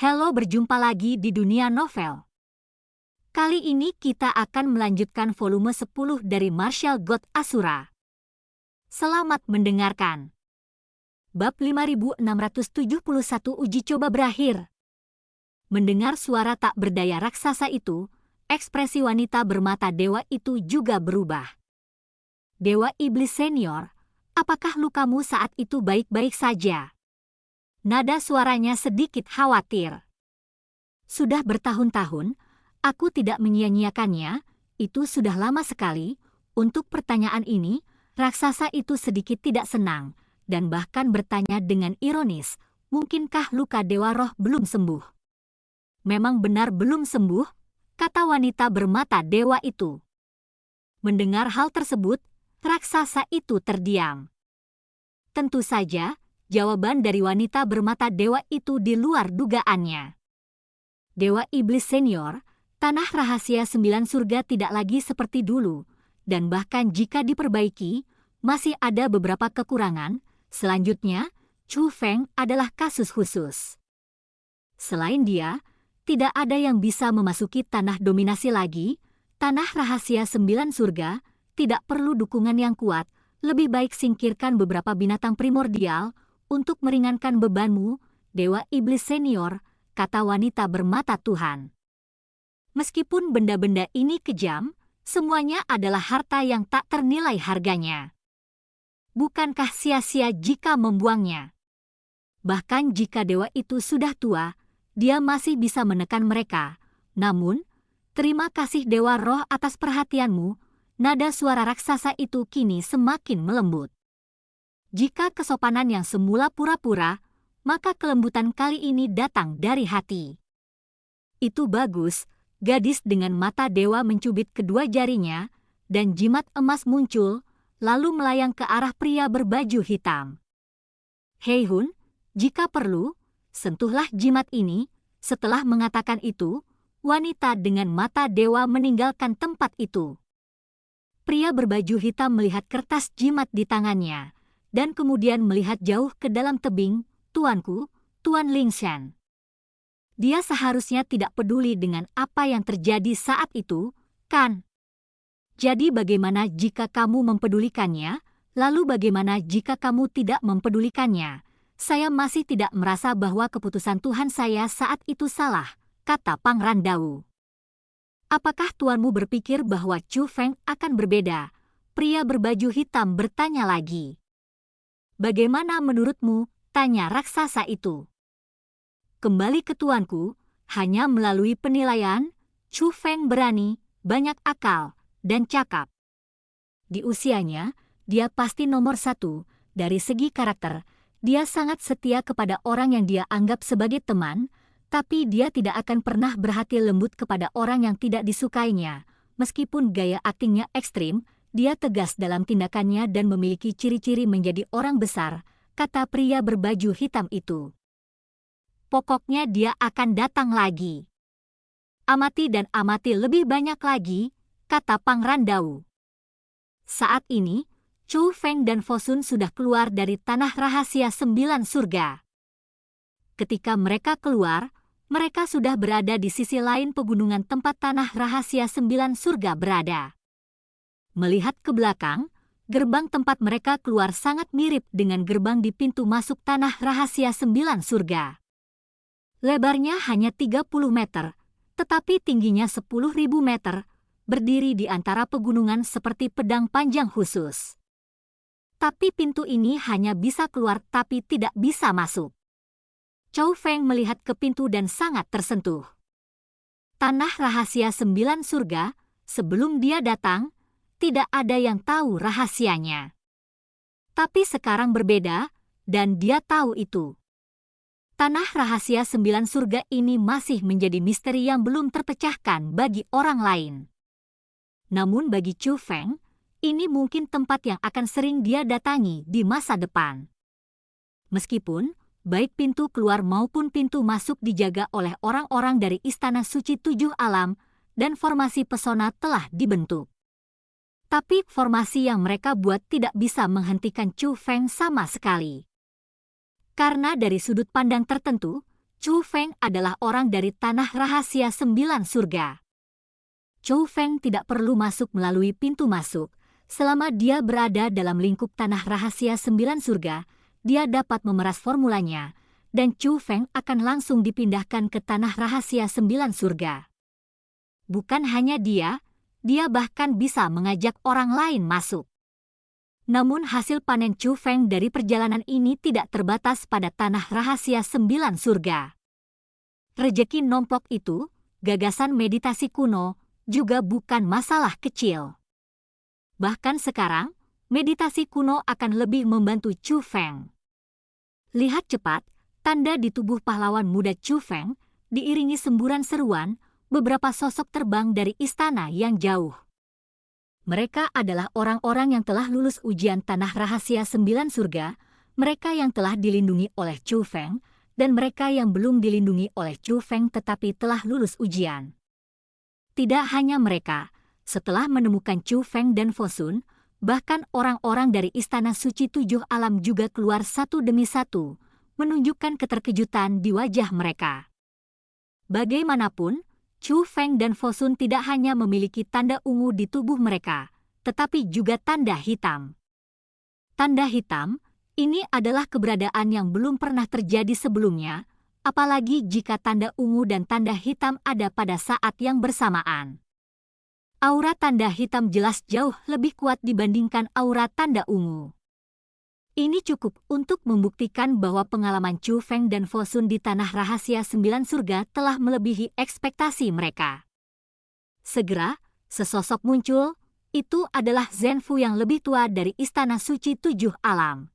Halo, berjumpa lagi di dunia novel. Kali ini kita akan melanjutkan volume 10 dari Martial God Asura. Selamat mendengarkan. Bab 5671 uji coba berakhir. Mendengar suara tak berdaya raksasa itu, ekspresi wanita bermata dewa itu juga berubah. Dewa Iblis Senior, apakah lukamu saat itu baik-baik saja? Nada suaranya sedikit khawatir. Sudah bertahun-tahun, aku tidak menyia-nyiakannya, itu sudah lama sekali. Untuk pertanyaan ini, raksasa itu sedikit tidak senang, dan bahkan bertanya dengan ironis, mungkinkah luka Dewa Roh belum sembuh? Memang benar belum sembuh, kata wanita bermata dewa itu. Mendengar hal tersebut, raksasa itu terdiam. Tentu saja, jawaban dari wanita bermata dewa itu di luar dugaannya. Dewa Iblis Senior, tanah rahasia 9 surga tidak lagi seperti dulu, dan bahkan jika diperbaiki, masih ada beberapa kekurangan. Selanjutnya, Chu Feng adalah kasus khusus. Selain dia, tidak ada yang bisa memasuki tanah dominasi lagi. Tanah rahasia 9 surga tidak perlu dukungan yang kuat, lebih baik singkirkan beberapa binatang primordial untuk meringankan bebanmu, Dewa Iblis Senior, kata wanita bermata Tuhan. Meskipun benda-benda ini kejam, semuanya adalah harta yang tak ternilai harganya. Bukankah sia-sia jika membuangnya? Bahkan jika dewa itu sudah tua, dia masih bisa menekan mereka. Namun, terima kasih Dewa Roh atas perhatianmu. Nada suara raksasa itu kini semakin melembut. Jika kesopanan yang semula pura-pura, maka kelembutan kali ini datang dari hati. Itu bagus, gadis dengan mata dewa mencubit kedua jarinya, dan jimat emas muncul, lalu melayang ke arah pria berbaju hitam. Hei Hun, jika perlu, sentuhlah jimat ini. Setelah mengatakan itu, wanita dengan mata dewa meninggalkan tempat itu. Pria berbaju hitam melihat kertas jimat di tangannya, dan kemudian melihat jauh ke dalam tebing. Tuanku, Tuan Lingshan. Dia seharusnya tidak peduli dengan apa yang terjadi saat itu, kan? Jadi bagaimana jika kamu mempedulikannya? Lalu bagaimana jika kamu tidak mempedulikannya? Saya masih tidak merasa bahwa keputusan Tuhan saya saat itu salah, kata Pangeran Dao. Apakah tuanmu berpikir bahwa Chu Feng akan berbeda? Pria berbaju hitam bertanya lagi. Bagaimana menurutmu? Tanya raksasa itu. Kembali ke tuanku, hanya melalui penilaian, Chu Feng berani, banyak akal, dan cakap. Di usianya, dia pasti nomor 1, dari segi karakter. Dia sangat setia kepada orang yang dia anggap sebagai teman, tapi dia tidak akan pernah berhati lembut kepada orang yang tidak disukainya. Meskipun gaya aktingnya ekstrim, dia tegas dalam tindakannya dan memiliki ciri-ciri menjadi orang besar, kata pria berbaju hitam itu. Pokoknya dia akan datang lagi. Amati dan amati lebih banyak lagi, kata Pangeran Dao. Saat ini, Chu Feng dan Fosun sudah keluar dari tanah rahasia 9 surga. Ketika mereka keluar, mereka sudah berada di sisi lain pegunungan tempat tanah rahasia 9 surga berada. Melihat ke belakang, gerbang tempat mereka keluar sangat mirip dengan gerbang di pintu masuk tanah rahasia 9 surga. Lebarnya hanya 30 meter, tetapi tingginya 10.000 meter, berdiri di antara pegunungan seperti pedang panjang khusus. Tapi pintu ini hanya bisa keluar tapi tidak bisa masuk. Chow Feng melihat ke pintu dan sangat tersentuh. Tanah rahasia 9 surga, sebelum dia datang, tidak ada yang tahu rahasianya. Tapi sekarang berbeda, dan dia tahu itu. Tanah rahasia 9 surga ini masih menjadi misteri yang belum terpecahkan bagi orang lain. Namun bagi Chu Feng, ini mungkin tempat yang akan sering dia datangi di masa depan. Meskipun, baik pintu keluar maupun pintu masuk dijaga oleh orang-orang dari Istana Suci 7 Alam, dan formasi pesona telah dibentuk. Tapi formasi yang mereka buat tidak bisa menghentikan Chu Feng sama sekali. Karena dari sudut pandang tertentu, Chu Feng adalah orang dari Tanah Rahasia Sembilan Surga. Chu Feng tidak perlu masuk melalui pintu masuk. Selama dia berada dalam lingkup Tanah Rahasia Sembilan Surga, dia dapat memeras formulanya, dan Chu Feng akan langsung dipindahkan ke Tanah Rahasia Sembilan Surga. Bukan hanya dia bahkan bisa mengajak orang lain masuk. Namun hasil panen Chu Feng dari perjalanan ini tidak terbatas pada Tanah Rahasia Sembilan Surga. Rejeki nompok itu, gagasan meditasi kuno, juga bukan masalah kecil. Bahkan sekarang, meditasi kuno akan lebih membantu Chu Feng. Lihat cepat, tanda di tubuh pahlawan muda Chu Feng, diiringi semburan seruan, beberapa sosok terbang dari istana yang jauh. Mereka adalah orang-orang yang telah lulus ujian Tanah Rahasia Sembilan Surga, mereka yang telah dilindungi oleh Chu Feng, dan mereka yang belum dilindungi oleh Chu Feng tetapi telah lulus ujian. Tidak hanya mereka, setelah menemukan Chu Feng dan Fosun, bahkan orang-orang dari Istana Suci Tujuh Alam juga keluar satu demi satu, menunjukkan keterkejutan di wajah mereka. Bagaimanapun, Chu Feng dan Fosun tidak hanya memiliki tanda ungu di tubuh mereka, tetapi juga tanda hitam. Tanda hitam, ini adalah keberadaan yang belum pernah terjadi sebelumnya, apalagi jika tanda ungu dan tanda hitam ada pada saat yang bersamaan. Aura tanda hitam jelas jauh lebih kuat dibandingkan aura tanda ungu. Ini cukup untuk membuktikan bahwa pengalaman Chu Feng dan Fosun di Tanah Rahasia Sembilan Surga telah melebihi ekspektasi mereka. Segera, sesosok muncul, itu adalah Zhenfu yang lebih tua dari Istana Suci Tujuh Alam.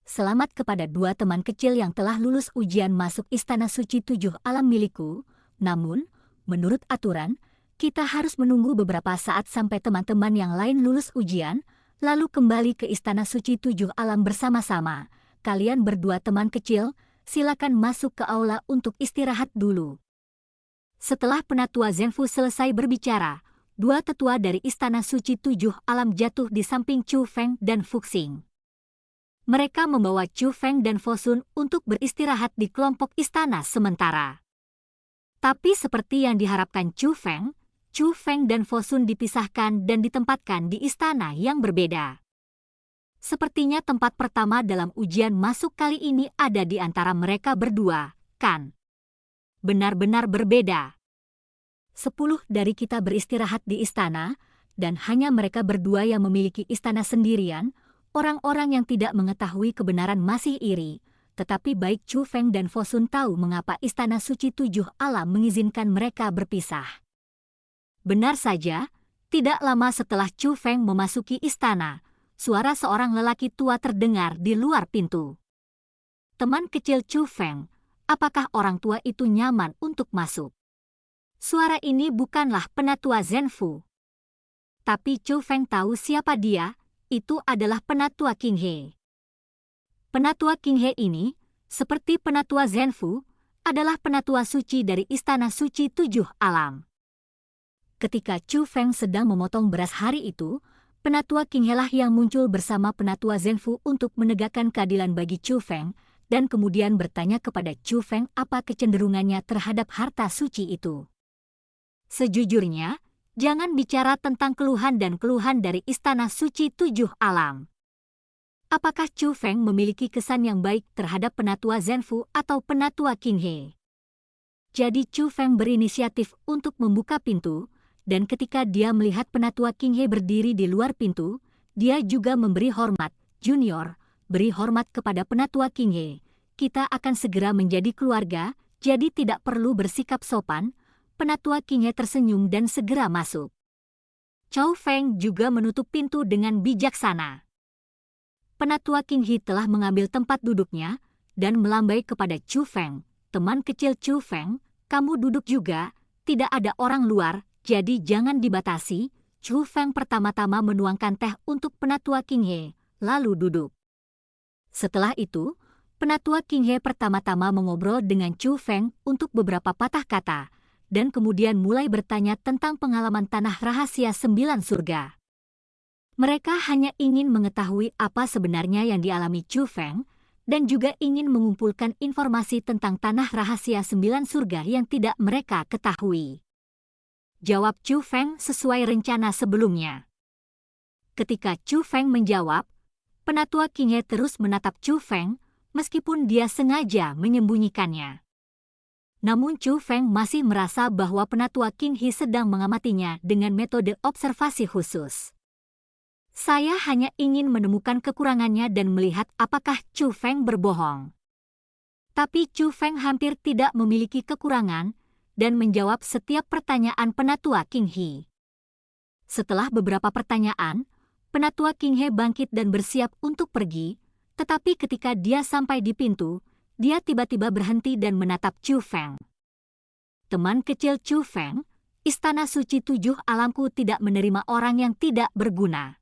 Selamat kepada dua teman kecil yang telah lulus ujian masuk Istana Suci Tujuh Alam milikku, namun, menurut aturan, kita harus menunggu beberapa saat sampai teman-teman yang lain lulus ujian, lalu kembali ke Istana Suci Tujuh Alam bersama-sama. Kalian berdua teman kecil, silakan masuk ke aula untuk istirahat dulu. Setelah penatua Zhenfu selesai berbicara, dua tetua dari Istana Suci Tujuh Alam jatuh di samping Chu Feng dan Fuxing. Mereka membawa Chu Feng dan Fosun untuk beristirahat di kelompok istana sementara. Tapi seperti yang diharapkan Chu Feng dan Fosun dipisahkan dan ditempatkan di istana yang berbeda. Sepertinya tempat pertama dalam ujian masuk kali ini ada di antara mereka berdua, kan? Benar-benar berbeda. 10 dari kita beristirahat di istana, dan hanya mereka berdua yang memiliki istana sendirian. Orang-orang yang tidak mengetahui kebenaran masih iri, tetapi baik Chu Feng dan Fosun tahu mengapa Istana Suci Tujuh Alam mengizinkan mereka berpisah. Benar saja, tidak lama setelah Chu Feng memasuki istana, suara seorang lelaki tua terdengar di luar pintu. Teman kecil Chu Feng, apakah orang tua itu nyaman untuk masuk? Suara ini bukanlah penatua Zhenfu. Tapi Chu Feng tahu siapa dia, itu adalah penatua Qing He. Penatua Qing He ini, seperti penatua Zhenfu, adalah penatua suci dari Istana Suci Tujuh Alam. Ketika Chu Feng sedang memotong beras hari itu, penatua Qing He lah yang muncul bersama penatua Zhenfu untuk menegakkan keadilan bagi Chu Feng, dan kemudian bertanya kepada Chu Feng apa kecenderungannya terhadap harta suci itu. Sejujurnya, jangan bicara tentang keluhan dan keluhan dari Istana Suci Tujuh Alam. Apakah Chu Feng memiliki kesan yang baik terhadap penatua Zhenfu atau penatua Qing He? Jadi Chu Feng berinisiatif untuk membuka pintu, dan ketika dia melihat penatua Qing He berdiri di luar pintu, dia juga memberi hormat. Junior, beri hormat kepada penatua Qing He. Kita akan segera menjadi keluarga, jadi tidak perlu bersikap sopan. Penatua Qing He tersenyum dan segera masuk. Chu Feng juga menutup pintu dengan bijaksana. Penatua Qing He telah mengambil tempat duduknya, dan melambai kepada Chu Feng. Teman kecil Chu Feng, kamu duduk juga, tidak ada orang luar, jadi jangan dibatasi. Chu Feng pertama-tama menuangkan teh untuk penatua Qing He, lalu duduk. Setelah itu, penatua Qing He pertama-tama mengobrol dengan Chu Feng untuk beberapa patah kata, dan kemudian mulai bertanya tentang pengalaman Tanah Rahasia Sembilan Surga. Mereka hanya ingin mengetahui apa sebenarnya yang dialami Chu Feng, dan juga ingin mengumpulkan informasi tentang tanah rahasia 9 surga yang tidak mereka ketahui. Jawab Chu Feng sesuai rencana sebelumnya. Ketika Chu Feng menjawab, Penatua King He terus menatap Chu Feng, meskipun dia sengaja menyembunyikannya. Namun Chu Feng masih merasa bahwa Penatua King He sedang mengamatinya dengan metode observasi khusus. Saya hanya ingin menemukan kekurangannya dan melihat apakah Chu Feng berbohong. Tapi Chu Feng hampir tidak memiliki kekurangan dan menjawab setiap pertanyaan Penatua King He. Setelah beberapa pertanyaan, Penatua King He bangkit dan bersiap untuk pergi, tetapi ketika dia sampai di pintu, dia tiba-tiba berhenti dan menatap Chu Feng. Teman kecil Chu Feng, Istana Suci 7 Alamku tidak menerima orang yang tidak berguna.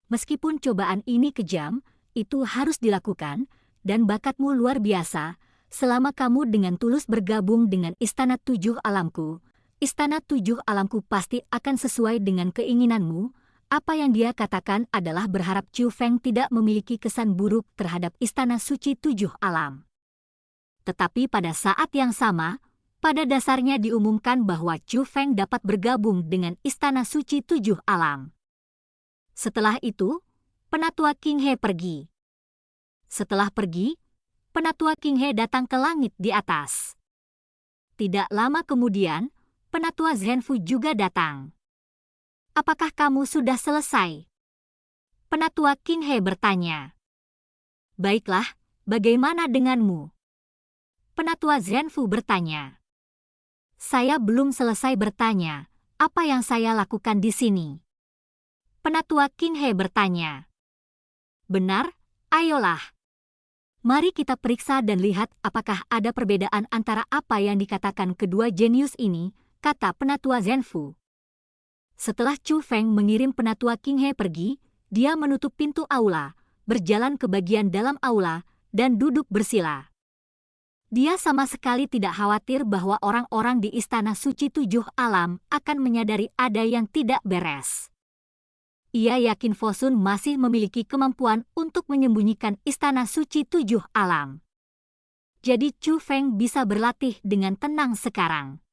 Meskipun cobaan ini kejam, itu harus dilakukan, dan bakatmu luar biasa. Selama kamu dengan tulus bergabung dengan Istana 7 Alamku, Istana 7 Alamku pasti akan sesuai dengan keinginanmu. Apa yang dia katakan adalah berharap Chu Feng tidak memiliki kesan buruk terhadap Istana Suci 7 Alam. Tetapi pada saat yang sama, pada dasarnya diumumkan bahwa Chu Feng dapat bergabung dengan Istana Suci 7 Alam. Setelah itu, Penatua King He pergi. Setelah pergi, Penatua King He datang ke langit di atas. Tidak lama kemudian, Penatua Zhenfu juga datang. Apakah kamu sudah selesai? Penatua King He bertanya. Baiklah, bagaimana denganmu? Penatua Zhenfu bertanya. Saya belum selesai bertanya, apa yang saya lakukan di sini? Penatua King He bertanya. Benar, ayolah. Mari kita periksa dan lihat apakah ada perbedaan antara apa yang dikatakan kedua jenius ini, kata Penatua Zhenfu. Setelah Chu Feng mengirim Penatua King He pergi, dia menutup pintu aula, berjalan ke bagian dalam aula, dan duduk bersila. Dia sama sekali tidak khawatir bahwa orang-orang di Istana Suci 7 Alam akan menyadari ada yang tidak beres. Ia yakin Fosun masih memiliki kemampuan untuk menyembunyikan Istana Suci 7 Alam. Jadi Chu Feng bisa berlatih dengan tenang sekarang.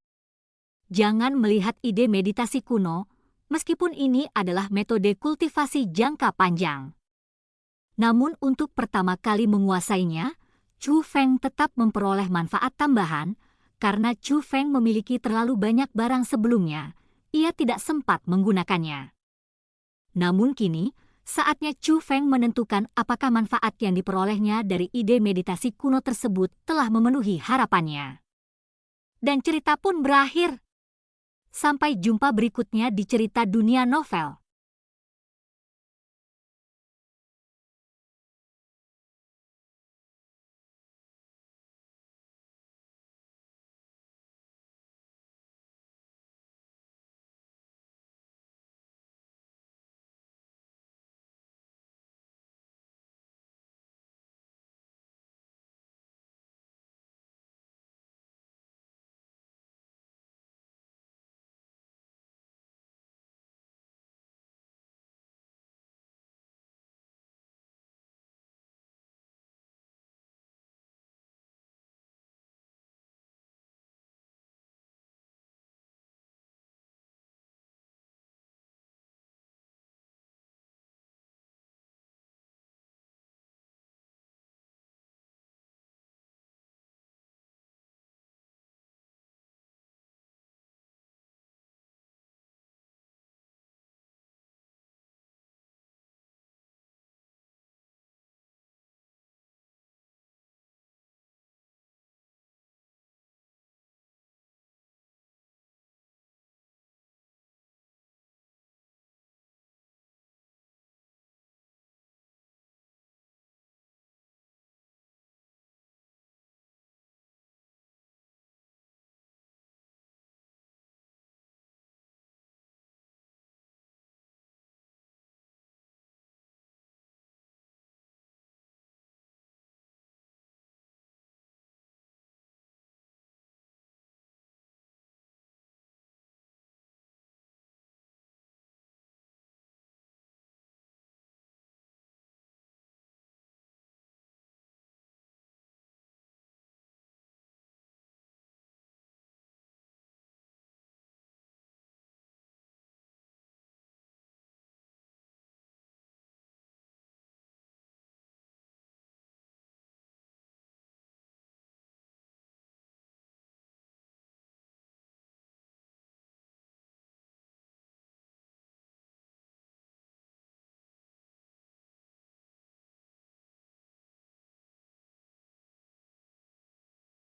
Jangan melihat ide meditasi kuno, meskipun ini adalah metode kultivasi jangka panjang. Namun untuk pertama kali menguasainya, Chu Feng tetap memperoleh manfaat tambahan, karena Chu Feng memiliki terlalu banyak barang sebelumnya, ia tidak sempat menggunakannya. Namun kini, saatnya Chu Feng menentukan apakah manfaat yang diperolehnya dari ide meditasi kuno tersebut telah memenuhi harapannya. Dan cerita pun berakhir. Sampai jumpa berikutnya di cerita dunia novel.